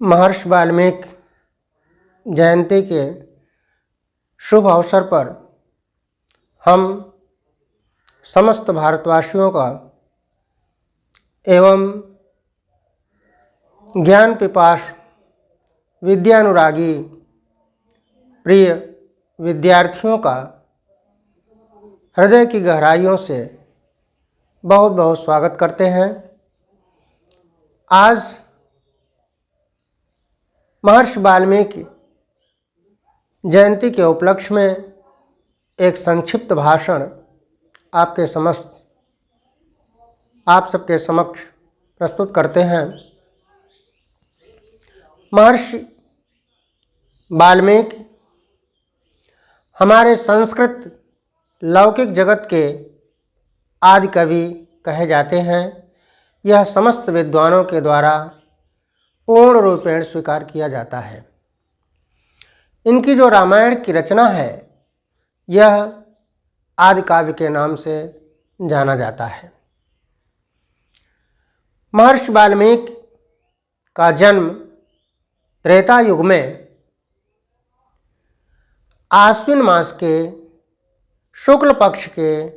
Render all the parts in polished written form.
महर्षि वाल्मीकि जयंती के शुभ अवसर पर हम समस्त भारतवासियों का एवं ज्ञान पिपास विद्यानुरागी प्रिय विद्यार्थियों का हृदय की गहराइयों से बहुत बहुत स्वागत करते हैं। आज महर्षि वाल्मीकि जयंती के उपलक्ष्य में एक संक्षिप्त भाषण आप सबके समक्ष प्रस्तुत करते हैं। महर्षि वाल्मीकि हमारे संस्कृत लौकिक जगत के आदि कवि कहे जाते हैं। यह समस्त विद्वानों के द्वारा पूर्ण रूपेण स्वीकार किया जाता है। इनकी जो रामायण की रचना है यह आदि काव्य के नाम से जाना जाता है। महर्षि वाल्मीकि का जन्म त्रेता युग में आश्विन मास के शुक्ल पक्ष के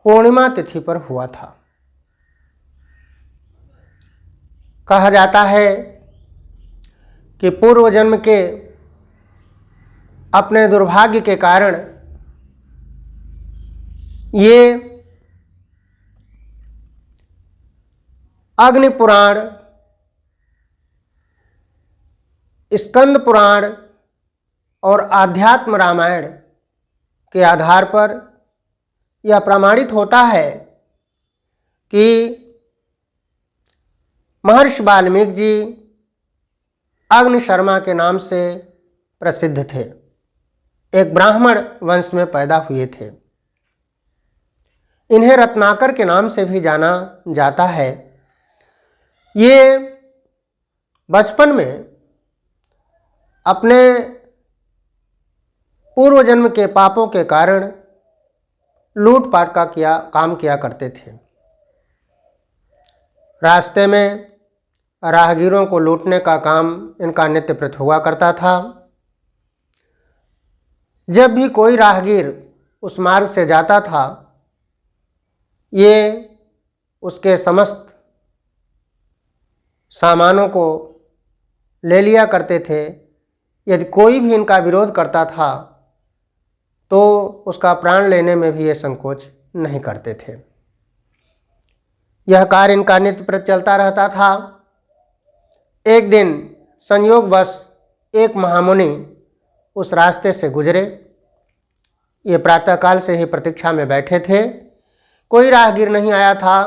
पूर्णिमा तिथि पर हुआ था। कहा जाता है कि पूर्व जन्म के अपने दुर्भाग्य के कारण ये अग्नि पुराण, स्कंद पुराण और आध्यात्म रामायण के आधार पर यह प्रमाणित होता है कि महर्षि वाल्मीकि जी अग्नि शर्मा के नाम से प्रसिद्ध थे। एक ब्राह्मण वंश में पैदा हुए थे। इन्हें रत्नाकर के नाम से भी जाना जाता है। ये बचपन में अपने पूर्व जन्म के पापों के कारण लूटपाट का काम किया करते थे। रास्ते में राहगीरों को लूटने का काम इनका नित्य प्रत हुआ करता था। जब भी कोई राहगीर उस मार्ग से जाता था ये उसके समस्त सामानों को ले लिया करते थे। यदि कोई भी इनका विरोध करता था तो उसका प्राण लेने में भी ये संकोच नहीं करते थे। यह कार्य इनका नित्य प्रत चलता रहता था। एक दिन संयोगवश एक महामुनि उस रास्ते से गुजरे। ये प्रातःकाल से ही प्रतीक्षा में बैठे थे। कोई राहगीर नहीं आया था।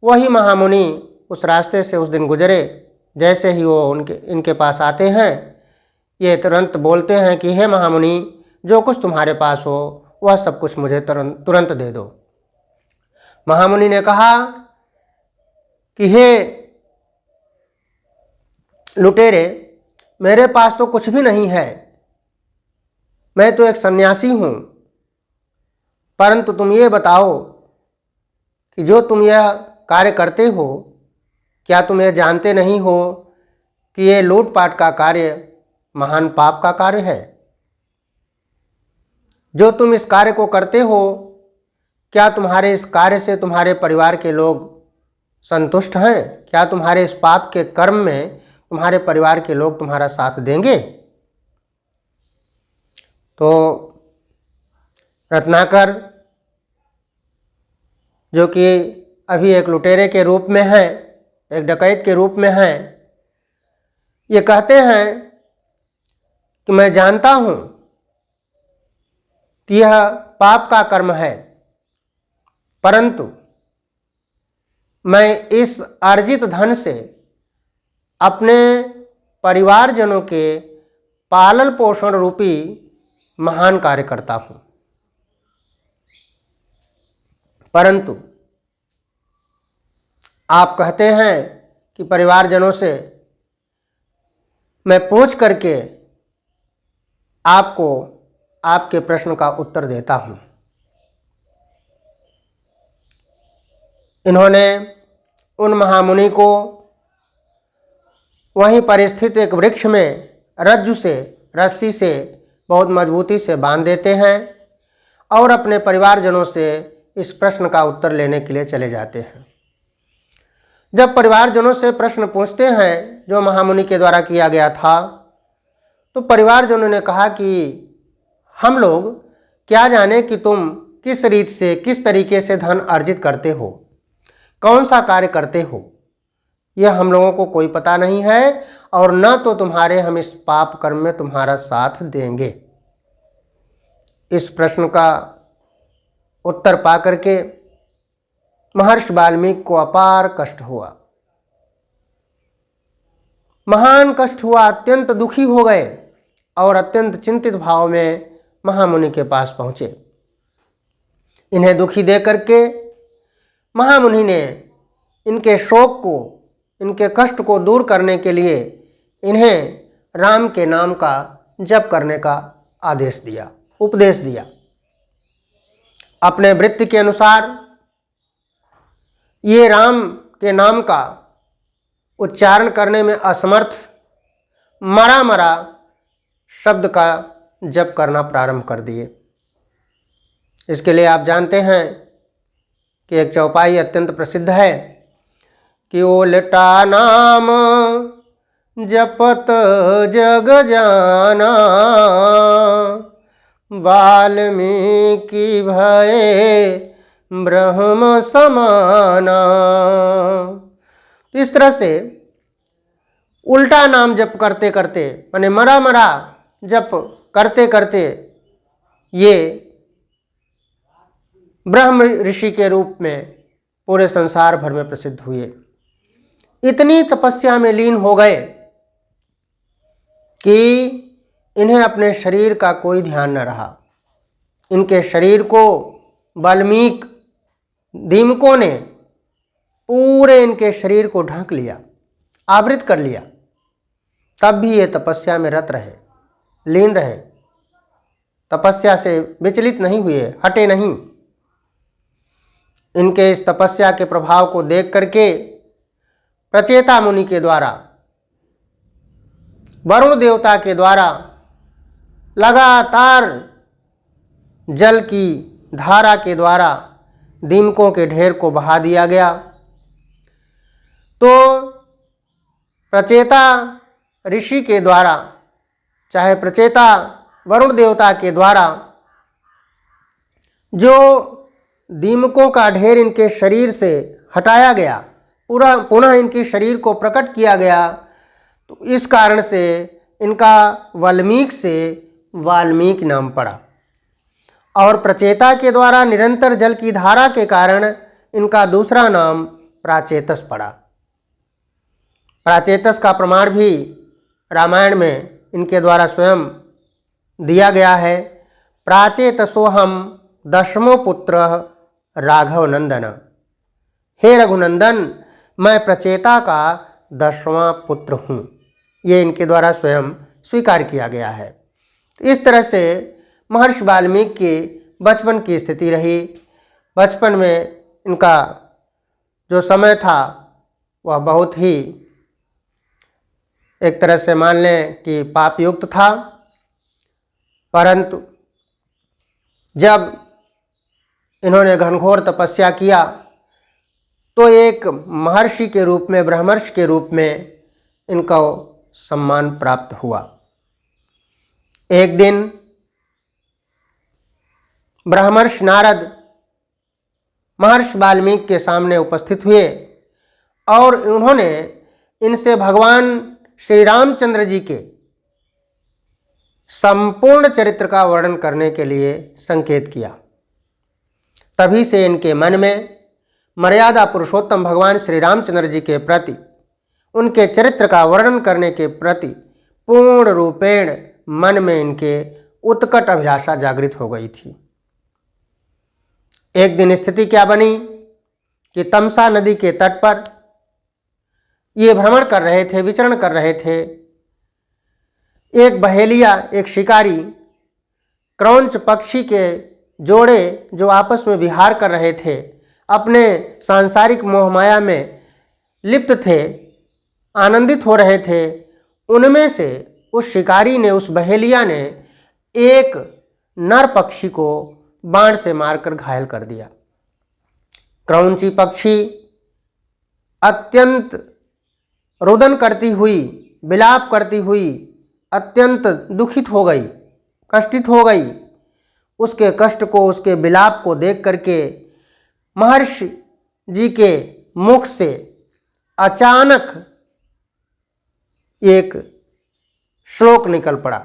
वही महामुनि उस रास्ते से उस दिन गुजरे। जैसे ही वो इनके पास आते हैं ये तुरंत बोलते हैं कि हे महामुनि, जो कुछ तुम्हारे पास हो वह सब कुछ मुझे तुरंत दे दो। महामुनि ने कहा कि हे लुटेरे, मेरे पास तो कुछ भी नहीं है। मैं तो एक सन्यासी हूँ। परंतु तुम ये बताओ कि जो तुम यह कार्य करते हो, क्या तुम ये जानते नहीं हो कि ये लूटपाट का कार्य महान पाप का कार्य है? जो तुम इस कार्य को करते हो, क्या तुम्हारे इस कार्य से तुम्हारे परिवार के लोग संतुष्ट हैं? क्या तुम्हारे इस पाप के कर्म में तुम्हारे परिवार के लोग तुम्हारा साथ देंगे? तो रत्नाकर, जो कि अभी एक लुटेरे के रूप में है, एक डकैत के रूप में है, ये कहते हैं कि मैं जानता हूँ कि यह पाप का कर्म है, परंतु मैं इस अर्जित धन से अपने परिवारजनों के पालन पोषण रूपी महान कार्य करता हूँ। परंतु आप कहते हैं कि परिवारजनों से मैं पूछ करके आपको आपके प्रश्न का उत्तर देता हूँ। इन्होंने उन महामुनि को वहीं पर स्थित एक वृक्ष में रज्जु से, रस्सी से बहुत मजबूती से बांध देते हैं और अपने परिवारजनों से इस प्रश्न का उत्तर लेने के लिए चले जाते हैं। जब परिवारजनों से प्रश्न पूछते हैं जो महामुनि के द्वारा किया गया था, तो परिवारजनों ने कहा कि हम लोग क्या जाने कि तुम किस रीत से, किस तरीके से धन अर्जित करते हो, कौन सा कार्य करते हो, यह हम लोगों को कोई पता नहीं है और न तो तुम्हारे हम इस पाप कर्म में तुम्हारा साथ देंगे। इस प्रश्न का उत्तर पा करके महर्षि वाल्मीकि को अपार कष्ट हुआ, महान कष्ट हुआ, अत्यंत दुखी हो गए और अत्यंत चिंतित भाव में महामुनि के पास पहुँचे। इन्हें दुखी देख करके महामुनि ने इनके शोक को, इनके कष्ट को दूर करने के लिए इन्हें राम के नाम का जप करने का आदेश दिया, उपदेश दिया। अपने वृत्ति के अनुसार ये राम के नाम का उच्चारण करने में असमर्थ मरा मरा शब्द का जप करना प्रारंभ कर दिए। इसके लिए आप जानते हैं कि एक चौपाई अत्यंत प्रसिद्ध है कि ओलटा नाम जपत जग जाना, वाल्मीकि भये ब्रह्म समाना। इस तरह से उल्टा नाम जप करते करते, माने मरा मरा जप करते करते ये ब्रह्म ऋषि के रूप में पूरे संसार भर में प्रसिद्ध हुए। इतनी तपस्या में लीन हो गए कि इन्हें अपने शरीर का कोई ध्यान न रहा। इनके शरीर को वाल्मीकि दीमकों ने पूरे इनके शरीर को ढक लिया, आवृत कर लिया, तब भी ये तपस्या में रत रहे, लीन रहे, तपस्या से विचलित नहीं हुए, हटे नहीं। इनके इस तपस्या के प्रभाव को देख करके प्रचेता मुनि के द्वारा, वरुण देवता के द्वारा लगातार जल की धारा के द्वारा दीमकों के ढेर को बहा दिया गया। तो प्रचेता ऋषि के द्वारा, चाहे प्रचेता वरुण देवता के द्वारा जो दीमकों का ढेर इनके शरीर से हटाया गया, पुनः इनके शरीर को प्रकट किया गया, तो इस कारण से इनका वाल्मीकि से वाल्मीकि नाम पड़ा। और प्रचेता के द्वारा निरंतर जल की धारा के कारण इनका दूसरा नाम प्राचेतस पड़ा। प्राचेतस का प्रमाण भी रामायण में इनके द्वारा स्वयं दिया गया है। प्राचेतसोहम दशमो पुत्र राघव नंदन, हे रघुनंदन मैं प्रचेता का 10वां पुत्र हूँ, ये इनके द्वारा स्वयं स्वीकार किया गया है। इस तरह से महर्षि वाल्मीकि के बचपन की स्थिति रही। बचपन में इनका जो समय था वह बहुत ही, एक तरह से मान लें कि पाप युक्त था, परंतु जब इन्होंने घनघोर तपस्या किया तो एक महर्षि के रूप में, ब्रह्मर्षि के रूप में इनको सम्मान प्राप्त हुआ। एक दिन ब्रह्मर्षि नारद महर्षि वाल्मीकि के सामने उपस्थित हुए और उन्होंने इनसे भगवान श्री रामचंद्र जी के संपूर्ण चरित्र का वर्णन करने के लिए संकेत किया। तभी से इनके मन में मर्यादा पुरुषोत्तम भगवान श्री रामचंद्र जी के प्रति, उनके चरित्र का वर्णन करने के प्रति पूर्ण रूपेण मन में इनके उत्कट अभिलाषा जागृत हो गई थी। एक दिन स्थिति क्या बनी कि तमसा नदी के तट पर ये भ्रमण कर रहे थे, विचरण कर रहे थे। एक बहेलिया, एक शिकारी, क्रौंच पक्षी के जोड़े जो आपस में विहार कर रहे थे, अपने सांसारिक मोहमाया में लिप्त थे, आनंदित हो रहे थे, उनमें से उस शिकारी ने, उस बहेलिया ने एक नर पक्षी को बाण से मारकर घायल कर दिया। क्रौंची पक्षी अत्यंत रुदन करती हुई, विलाप करती हुई अत्यंत दुखित हो गई, कष्टित हो गई। उसके कष्ट को, उसके विलाप को देख करके महर्षि जी के मुख से अचानक एक श्लोक निकल पड़ा।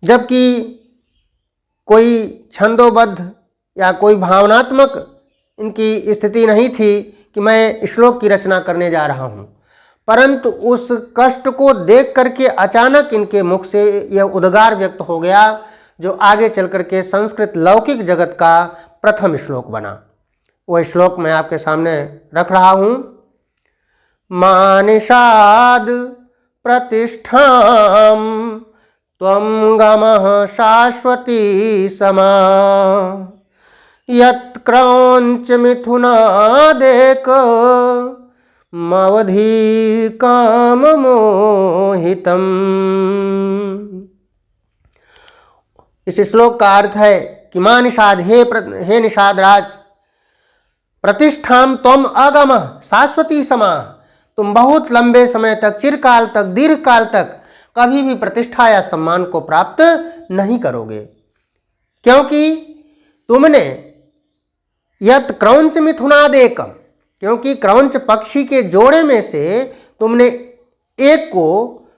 जबकि कोई छंदोबद्ध या कोई भावनात्मक इनकी स्थिति नहीं थी कि मैं श्लोक की रचना करने जा रहा हूँ, परंतु उस कष्ट को देख करके अचानक इनके मुख से यह उद्गार व्यक्त हो गया, जो आगे चल करके संस्कृत लौकिक जगत का प्रथम श्लोक बना। वह श्लोक मैं आपके सामने रख रहा हूँ। मानिषाद प्रतिष्ठां त्वं गमः शाश्वती समा यत् क्रौंच मिथुनादेक मवधि काम मोहितम। इस श्लोक का अर्थ है कि मां निषाद, हे निषाद राज, प्रतिष्ठाम त्वम अगम शाश्वती समा, तुम बहुत लंबे समय तक, चिरकाल तक, दीर्घकाल तक कभी भी प्रतिष्ठा या सम्मान को प्राप्त नहीं करोगे, क्योंकि तुमने यत क्रौंच मिथुनादेकम, क्योंकि क्रौंच पक्षी के जोड़े में से तुमने एक को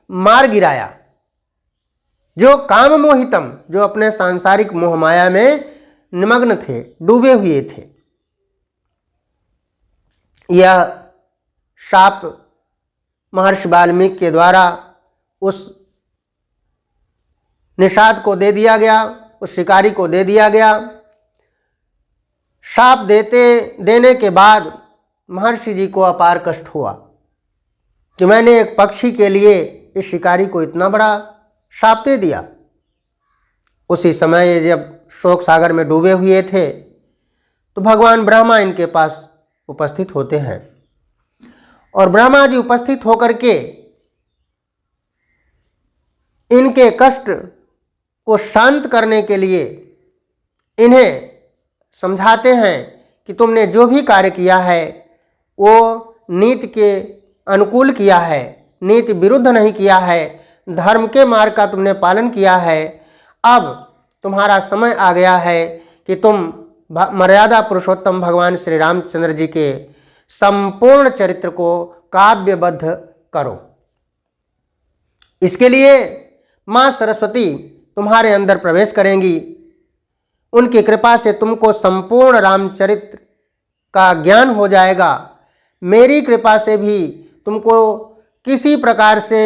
मार गिराया, जो काम मोहितम, जो अपने सांसारिक मोहमाया में निमग्न थे, डूबे हुए थे। यह शाप महर्षि वाल्मीकि के द्वारा उस निषाद को दे दिया गया, उस शिकारी को दे दिया गया। शाप देने के बाद महर्षि जी को अपार कष्ट हुआ कि मैंने एक पक्षी के लिए इस शिकारी को इतना बड़ा शाप दे दिया। उसी समय जब शोक सागर में डूबे हुए थे तो भगवान ब्रह्मा इनके पास उपस्थित होते हैं, और ब्रह्मा जी उपस्थित होकर के इनके कष्ट को शांत करने के लिए इन्हें समझाते हैं कि तुमने जो भी कार्य किया है वो नीति के अनुकूल किया है, नीति विरुद्ध नहीं किया है, धर्म के मार्ग का तुमने पालन किया है। अब तुम्हारा समय आ गया है कि तुम मर्यादा पुरुषोत्तम भगवान श्री रामचंद्र जी के संपूर्ण चरित्र को काव्यबद्ध करो। इसके लिए माँ सरस्वती तुम्हारे अंदर प्रवेश करेंगी। उनकी कृपा से तुमको संपूर्ण रामचरित्र का ज्ञान हो जाएगा। मेरी कृपा से भी तुमको किसी प्रकार से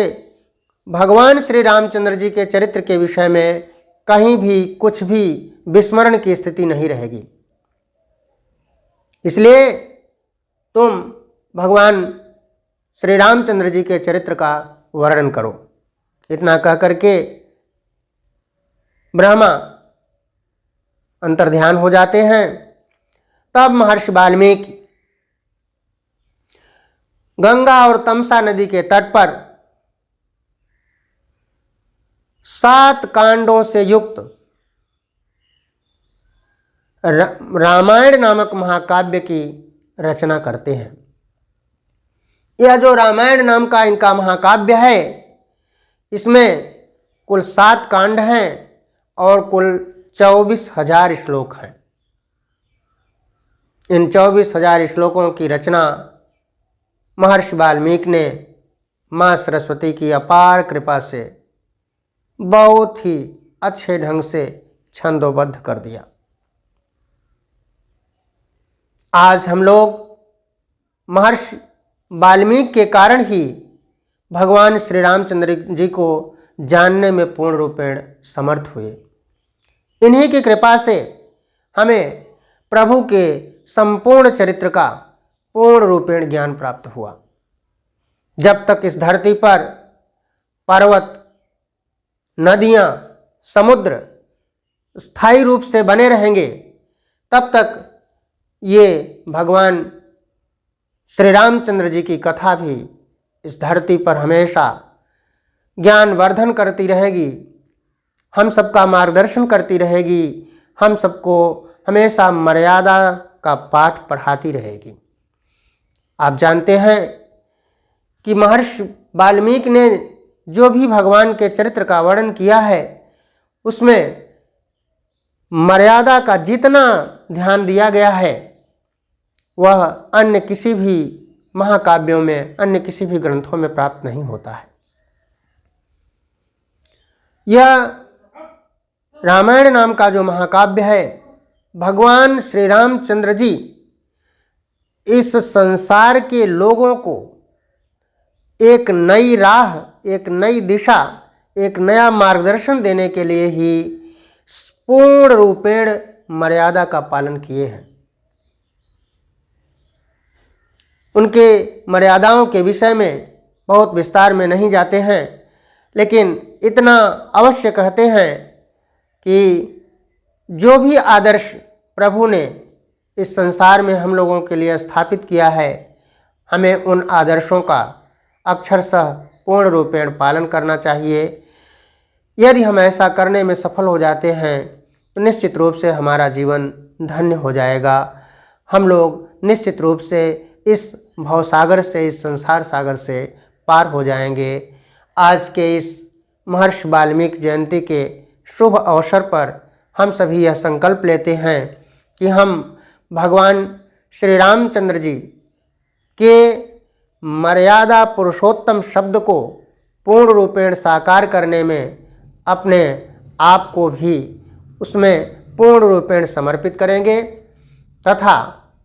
भगवान श्री रामचंद्र जी के चरित्र के विषय में कहीं भी कुछ भी विस्मरण की स्थिति नहीं रहेगी। इसलिए तुम भगवान श्री रामचंद्र जी के चरित्र का वर्णन करो। इतना कह करके ब्रह्मा अंतर्ध्यान हो जाते हैं। तब महर्षि वाल्मीकि गंगा और तमसा नदी के तट पर 7 कांडों से युक्त रामायण नामक महाकाव्य की रचना करते हैं। यह जो रामायण नाम का इनका महाकाव्य है, इसमें कुल 7 कांड हैं और कुल 24,000 श्लोक हैं। इन 24,000 श्लोकों की रचना महर्षि वाल्मीकि ने माँ सरस्वती की अपार कृपा से बहुत ही अच्छे ढंग से छंदोबद्ध कर दिया। आज हम लोग महर्षि वाल्मीकि के कारण ही भगवान श्री रामचंद्र जी को जानने में पूर्ण रूपेण समर्थ हुए। इन्हीं की कृपा से हमें प्रभु के संपूर्ण चरित्र का पूर्ण रूपेण ज्ञान प्राप्त हुआ। जब तक इस धरती पर पर्वत, नदियाँ, समुद्र स्थायी रूप से बने रहेंगे, तब तक ये भगवान श्री रामचंद्र जी की कथा भी इस धरती पर हमेशा ज्ञानवर्धन करती रहेगी, हम सबका मार्गदर्शन करती रहेगी, हम सबको हमेशा मर्यादा का पाठ पढ़ाती रहेगी। आप जानते हैं कि महर्षि वाल्मीकि ने जो भी भगवान के चरित्र का वर्णन किया है उसमें मर्यादा का जितना ध्यान दिया गया है वह अन्य किसी भी महाकाव्यों में, अन्य किसी भी ग्रंथों में प्राप्त नहीं होता है। यह रामायण नाम का जो महाकाव्य है, भगवान श्री रामचंद्र जी इस संसार के लोगों को एक नई राह, एक नई दिशा, एक नया मार्गदर्शन देने के लिए ही पूर्ण रूपेण मर्यादा का पालन किए हैं। उनके मर्यादाओं के विषय में बहुत विस्तार में नहीं जाते हैं, लेकिन इतना अवश्य कहते हैं कि जो भी आदर्श प्रभु ने इस संसार में हम लोगों के लिए स्थापित किया है, हमें उन आदर्शों का अक्षरशः पूर्ण रूपेण पालन करना चाहिए। यदि हम ऐसा करने में सफल हो जाते हैं तो निश्चित रूप से हमारा जीवन धन्य हो जाएगा। हम लोग निश्चित रूप से इस भवसागर से, इस संसार सागर से पार हो जाएंगे। आज के इस महर्षि वाल्मीकि जयंती के शुभ अवसर पर हम सभी यह संकल्प लेते हैं कि हम भगवान श्री रामचंद्र जी के मर्यादा पुरुषोत्तम शब्द को पूर्ण रूपेण साकार करने में अपने आप को भी उसमें पूर्ण रूपेण समर्पित करेंगे तथा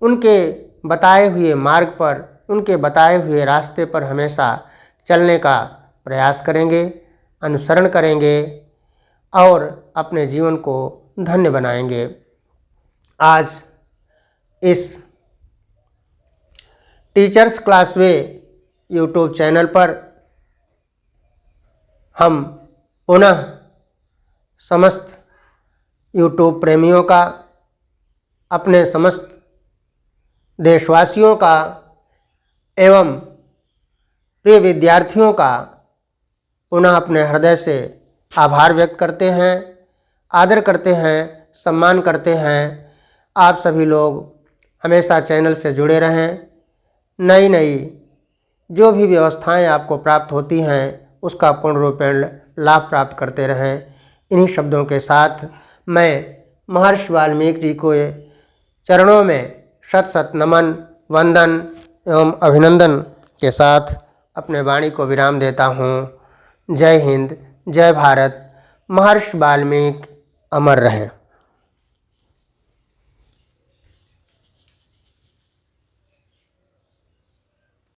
उनके बताए हुए मार्ग पर, उनके बताए हुए रास्ते पर हमेशा चलने का प्रयास करेंगे, अनुसरण करेंगे और अपने जीवन को धन्य बनाएंगे। आज इस टीचर्स क्लास वे यूट्यूब चैनल पर हम पुनः समस्त यूट्यूब प्रेमियों का, अपने समस्त देशवासियों का एवं प्रिय विद्यार्थियों का पुनः अपने हृदय से आभार व्यक्त करते हैं, आदर करते हैं, सम्मान करते हैं। आप सभी लोग हमेशा चैनल से जुड़े रहें। नई नई जो भी व्यवस्थाएं आपको प्राप्त होती हैं उसका पूर्ण रूपेण लाभ प्राप्त करते रहें। इन्हीं शब्दों के साथ मैं महर्षि वाल्मीकि जी को चरणों में शत शत नमन, वंदन एवं अभिनंदन के साथ अपने वाणी को विराम देता हूँ। जय हिंद, जय भारत। महर्षि वाल्मीकि अमर रहें।